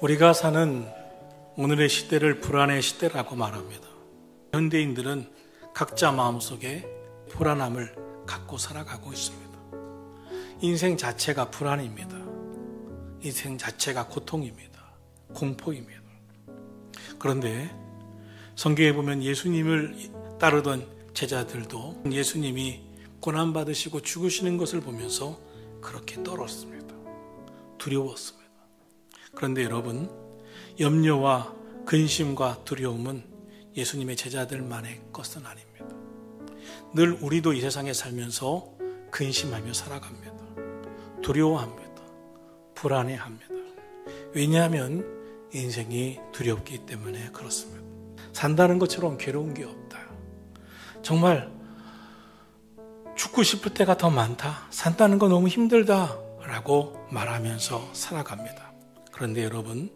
우리가 사는 오늘의 시대를 불안의 시대라고 말합니다. 현대인들은 각자 마음속에 불안함을 갖고 살아가고 있습니다. 인생 자체가 불안입니다. 인생 자체가 고통입니다. 공포입니다. 그런데 성경에 보면 예수님을 따르던 제자들도 예수님이 고난받으시고 죽으시는 것을 보면서 그렇게 떨었습니다. 두려웠습니다. 그런데 여러분, 염려와 근심과 두려움은 예수님의 제자들만의 것은 아닙니다. 늘 우리도 이 세상에 살면서 근심하며 살아갑니다. 두려워합니다. 불안해합니다. 왜냐하면 인생이 두렵기 때문에 그렇습니다. 산다는 것처럼 괴로운 게 없다. 정말 죽고 싶을 때가 더 많다. 산다는 거 너무 힘들다 라고 말하면서 살아갑니다. 그런데 여러분,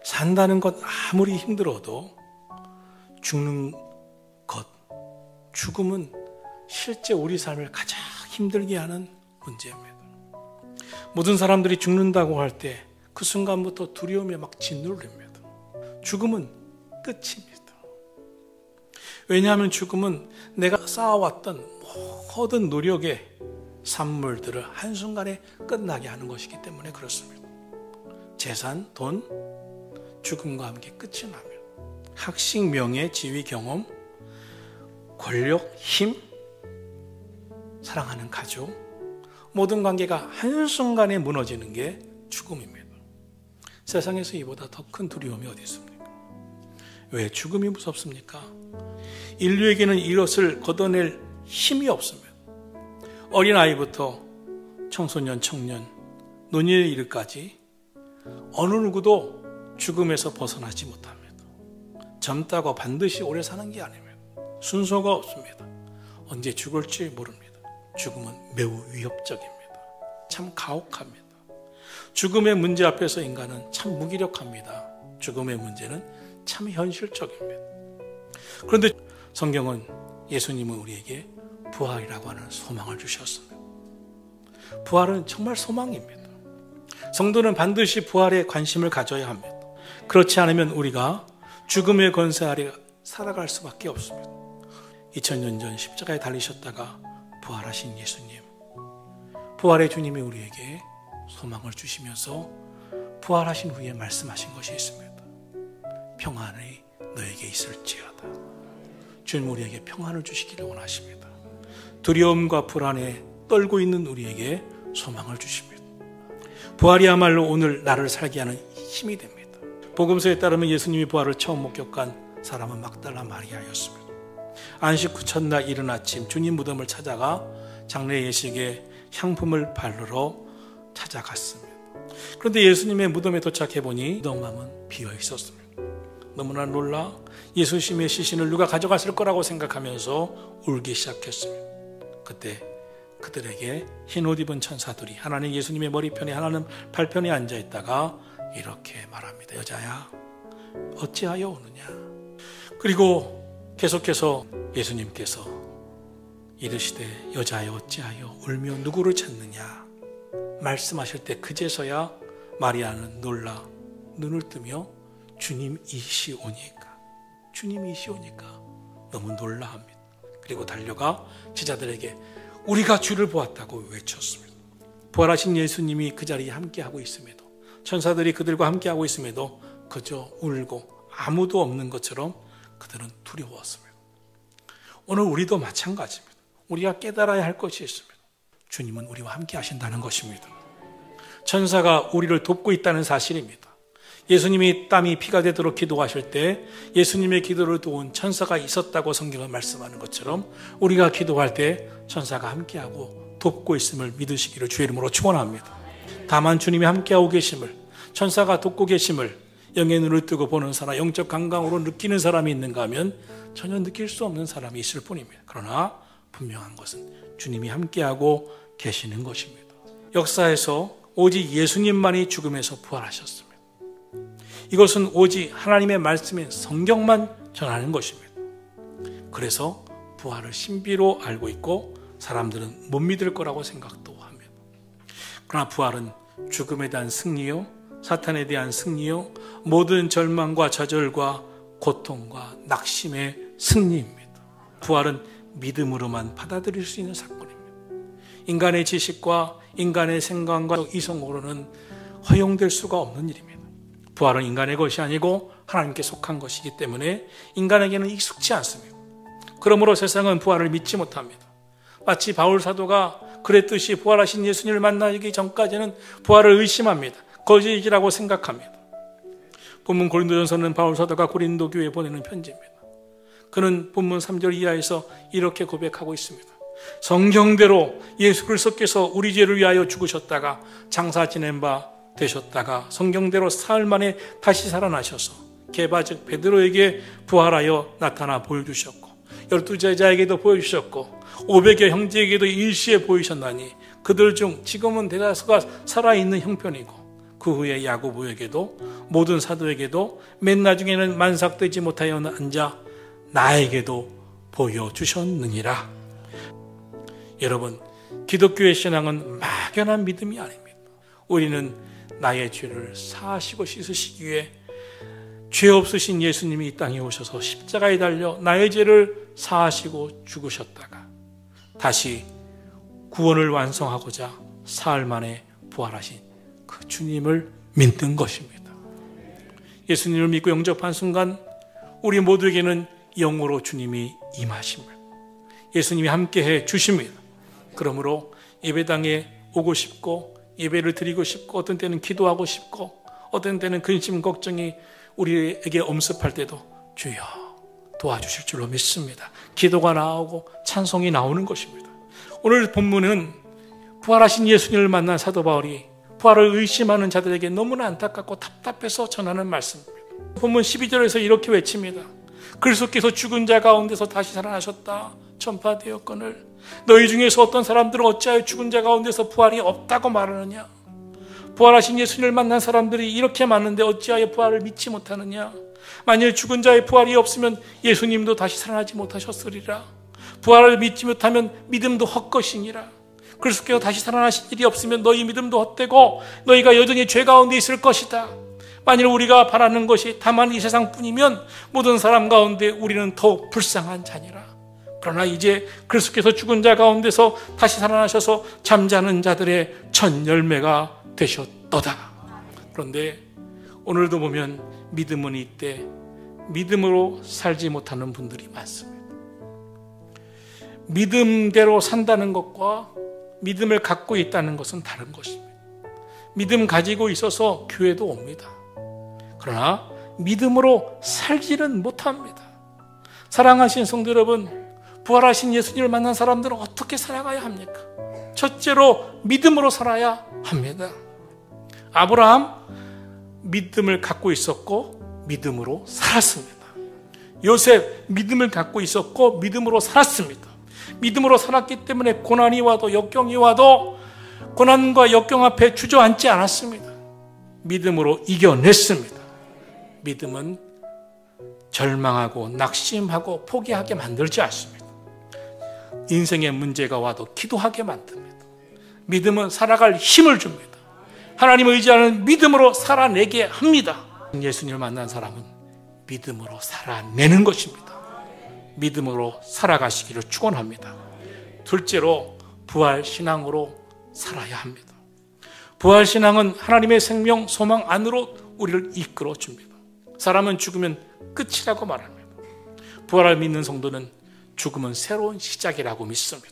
산다는 것 아무리 힘들어도 죽는 것, 죽음은 실제 우리 삶을 가장 힘들게 하는 문제입니다. 모든 사람들이 죽는다고 할 때 그 순간부터 두려움에 막 짓눌립니다. 죽음은 끝입니다. 왜냐하면 죽음은 내가 쌓아왔던 모든 노력의 산물들을 한순간에 끝나게 하는 것이기 때문에 그렇습니다. 재산, 돈, 죽음과 함께 끝이 나면 학식, 명예, 지위, 경험, 권력, 힘, 사랑하는 가족, 모든 관계가 한순간에 무너지는 게 죽음입니다. 세상에서 이보다 더 큰 두려움이 어디 있습니까? 왜 죽음이 무섭습니까? 인류에게는 이것을 걷어낼 힘이 없습니다. 어린아이부터 청소년, 청년, 노년에 이르까지 어느 누구도 죽음에서 벗어나지 못합니다. 젊다고 반드시 오래 사는 게 아닙니다. 순서가 없습니다. 언제 죽을지 모릅니다. 죽음은 매우 위협적입니다. 참 가혹합니다. 죽음의 문제 앞에서 인간은 참 무기력합니다. 죽음의 문제는 참 현실적입니다. 그런데 성경은 예수님은 우리에게 부활이라고 하는 소망을 주셨습니다. 부활은 정말 소망입니다. 성도는 반드시 부활에 관심을 가져야 합니다. 그렇지 않으면 우리가 죽음의 권세 아래 살아갈 수밖에 없습니다. 2000년 전 십자가에 달리셨다가 부활하신 예수님, 부활의 주님이 우리에게 소망을 주시면서 부활하신 후에 말씀하신 것이 있습니다. 평안이 너에게 있을지어다. 주님 우리에게 평안을 주시기를 원하십니다. 두려움과 불안에 떨고 있는 우리에게 소망을 주십니다. 부활이야말로 오늘 나를 살게 하는 힘이 됩니다. 복음서에 따르면 예수님이 부활을 처음 목격한 사람은 막달라 마리아였습니다. 안식 후 첫날 이른 아침 주님 무덤을 찾아가 장례 예식에 향품을 바르러 찾아갔습니다. 그런데 예수님의 무덤에 도착해 보니 무덤함은 비어 있었습니다. 너무나 놀라 예수님의 시신을 누가 가져갔을 거라고 생각하면서 울기 시작했습니다. 그때 그들에게 흰 옷 입은 천사들이 하나는 예수님의 머리편에 하나는 발편에 앉아 있다가 이렇게 말합니다. 여자야, 어찌하여 우느냐? 그리고 계속해서 예수님께서 이르시되 여자여 어찌하여 울며 누구를 찾느냐? 말씀하실 때 그제서야 마리아는 놀라 눈을 뜨며 주님이시 오니까 너무 놀라합니다. 그리고 달려가 제자들에게 우리가 주를 보았다고 외쳤습니다. 부활하신 예수님이 그 자리에 함께하고 있음에도, 천사들이 그들과 함께하고 있음에도 그저 울고 아무도 없는 것처럼 그들은 두려웠습니다. 오늘 우리도 마찬가지입니다. 우리가 깨달아야 할 것이 있습니다. 주님은 우리와 함께 하신다는 것입니다. 천사가 우리를 돕고 있다는 사실입니다. 예수님이 땀이 피가 되도록 기도하실 때 예수님의 기도를 도운 천사가 있었다고 성경은 말씀하는 것처럼 우리가 기도할 때 천사가 함께하고 돕고 있음을 믿으시기를 주의 이름으로 축원합니다. 다만 주님이 함께하고 계심을, 천사가 돕고 계심을 영의 눈을 뜨고 보는 사람, 영적 감각으로 느끼는 사람이 있는가 하면 전혀 느낄 수 없는 사람이 있을 뿐입니다. 그러나 분명한 것은 주님이 함께하고 계시는 것입니다. 역사에서 오직 예수님만이 죽음에서 부활하셨습니다. 이것은 오직 하나님의 말씀인 성경만 전하는 것입니다. 그래서 부활을 신비로 알고 있고 사람들은 못 믿을 거라고 생각도 합니다. 그러나 부활은 죽음에 대한 승리요, 사탄에 대한 승리요, 모든 절망과 좌절과 고통과 낙심의 승리입니다. 부활은 믿음으로만 받아들일 수 있는 사건입니다. 인간의 지식과 인간의 생각과 이성으로는 허용될 수가 없는 일입니다. 부활은 인간의 것이 아니고 하나님께 속한 것이기 때문에 인간에게는 익숙치 않습니다. 그러므로 세상은 부활을 믿지 못합니다. 마치 바울 사도가 그랬듯이 부활하신 예수님을 만나기 전까지는 부활을 의심합니다. 거짓이라고 생각합니다. 본문 고린도전서는 바울 사도가 고린도 교회에 보내는 편지입니다. 그는 본문 3절 이하에서 이렇게 고백하고 있습니다. 성경대로 예수 그리스도께서 우리 죄를 위하여 죽으셨다가 장사 지낸 바 되셨다가 성경대로 사흘 만에 다시 살아나셔서 게바 즉 베드로에게 부활하여 나타나 보여주셨고 12제자에게도 보여주셨고 500여 형제에게도 일시에 보이셨나니 그들 중 지금은 대다수가 살아있는 형편이고 그 후에 야고보에게도 모든 사도에게도 맨 나중에는 만삭되지 못하여 앉아 나에게도 보여주셨느니라. 여러분, 기독교의 신앙은 막연한 믿음이 아닙니다. 우리는 나의 죄를 사하시고 씻으시기 위해 죄 없으신 예수님이 이 땅에 오셔서 십자가에 달려 나의 죄를 사하시고 죽으셨다가 다시 구원을 완성하고자 사흘 만에 부활하신 그 주님을 믿는 것입니다. 예수님을 믿고 영접한 순간 우리 모두에게는 영으로 주님이 임하심을, 예수님이 함께해 주십니다. 그러므로 예배당에 오고 싶고 예배를 드리고 싶고 어떤 때는 기도하고 싶고 어떤 때는 근심 걱정이 우리에게 엄습할 때도 주여 도와주실 줄로 믿습니다. 기도가 나오고 찬송이 나오는 것입니다. 오늘 본문은 부활하신 예수님을 만난 사도 바울이 부활을 의심하는 자들에게 너무나 안타깝고 답답해서 전하는 말씀입니다. 본문 12절에서 이렇게 외칩니다. 그리스도께서 죽은 자 가운데서 다시 살아나셨다 전파되었거늘 너희 중에서 어떤 사람들은 어찌하여 죽은 자 가운데서 부활이 없다고 말하느냐. 부활하신 예수님을 만난 사람들이 이렇게 많은데 어찌하여 부활을 믿지 못하느냐. 만일 죽은 자의 부활이 없으면 예수님도 다시 살아나지 못하셨으리라. 부활을 믿지 못하면 믿음도 헛것이니라. 그리스도께서 다시 살아나신 일이 없으면 너희 믿음도 헛되고 너희가 여전히 죄 가운데 있을 것이다. 만일 우리가 바라는 것이 다만 이 세상뿐이면 모든 사람 가운데 우리는 더욱 불쌍한 자니라. 그러나 이제 그리스도께서 죽은 자 가운데서 다시 살아나셔서 잠자는 자들의 첫 열매가 되셨도다. 그런데 오늘도 보면 믿음은 이때 믿음으로 살지 못하는 분들이 많습니다. 믿음대로 산다는 것과 믿음을 갖고 있다는 것은 다른 것입니다. 믿음 가지고 있어서 교회도 옵니다. 그러나 믿음으로 살지는 못합니다. 사랑하신 성도 여러분, 부활하신 예수님을 만난 사람들은 어떻게 살아가야 합니까? 첫째로 믿음으로 살아야 합니다. 아브라함 믿음을 갖고 있었고 믿음으로 살았습니다. 요셉 믿음을 갖고 있었고 믿음으로 살았습니다. 믿음으로 살았기 때문에 고난이 와도 역경이 와도 고난과 역경 앞에 주저앉지 않았습니다. 믿음으로 이겨냈습니다. 믿음은 절망하고 낙심하고 포기하게 만들지 않습니다. 인생의 문제가 와도 기도하게 만듭니다. 믿음은 살아갈 힘을 줍니다. 하나님을 의지하는 믿음으로 살아내게 합니다. 예수님을 만난 사람은 믿음으로 살아내는 것입니다. 믿음으로 살아가시기를 축원합니다. 둘째로 부활신앙으로 살아야 합니다. 부활신앙은 하나님의 생명, 소망 안으로 우리를 이끌어 줍니다. 사람은 죽으면 끝이라고 말합니다. 부활을 믿는 성도는 죽음은 새로운 시작이라고 믿습니다.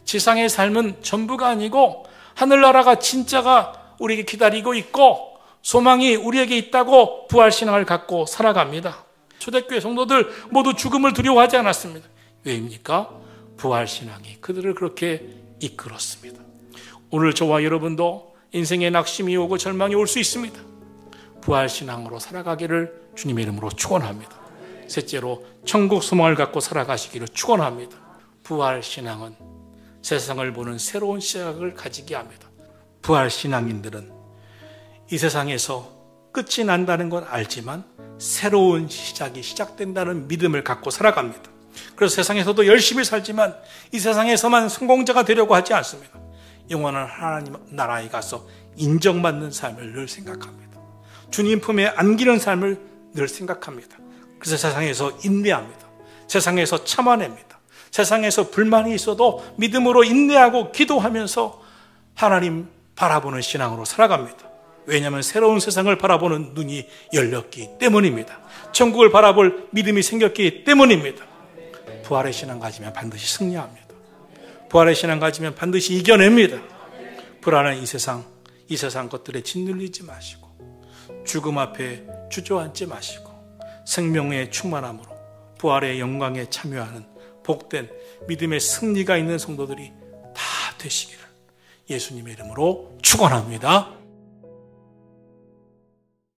지상의 삶은 전부가 아니고 하늘나라가 진짜가 우리에게 기다리고 있고 소망이 우리에게 있다고 부활신앙을 갖고 살아갑니다. 초대교회 성도들 모두 죽음을 두려워하지 않았습니다. 왜입니까? 부활신앙이 그들을 그렇게 이끌었습니다. 오늘 저와 여러분도 인생에 낙심이 오고 절망이 올 수 있습니다. 부활신앙으로 살아가기를 주님의 이름으로 축원합니다. 셋째로 천국 소망을 갖고 살아가시기를 축원합니다. 부활신앙은 세상을 보는 새로운 시각을 가지게 합니다. 부활신앙인들은 이 세상에서 끝이 난다는 건 알지만 새로운 시작이 시작된다는 믿음을 갖고 살아갑니다. 그래서 세상에서도 열심히 살지만 이 세상에서만 성공자가 되려고 하지 않습니다. 영원한 하나님 나라에 가서 인정받는 삶을 늘 생각합니다. 주님 품에 안기는 삶을 늘 생각합니다. 그래서 세상에서 인내합니다. 세상에서 참아냅니다. 세상에서 불만이 있어도 믿음으로 인내하고 기도하면서 하나님 바라보는 신앙으로 살아갑니다. 왜냐하면 새로운 세상을 바라보는 눈이 열렸기 때문입니다. 천국을 바라볼 믿음이 생겼기 때문입니다. 부활의 신앙 가지면 반드시 승리합니다. 부활의 신앙 가지면 반드시 이겨냅니다. 불안한 이 세상 것들에 짓눌리지 마시고 죽음 앞에 주저앉지 마시고 생명의 충만함으로 부활의 영광에 참여하는 복된 믿음의 승리가 있는 성도들이 다 되시기를 예수님의 이름으로 축원합니다.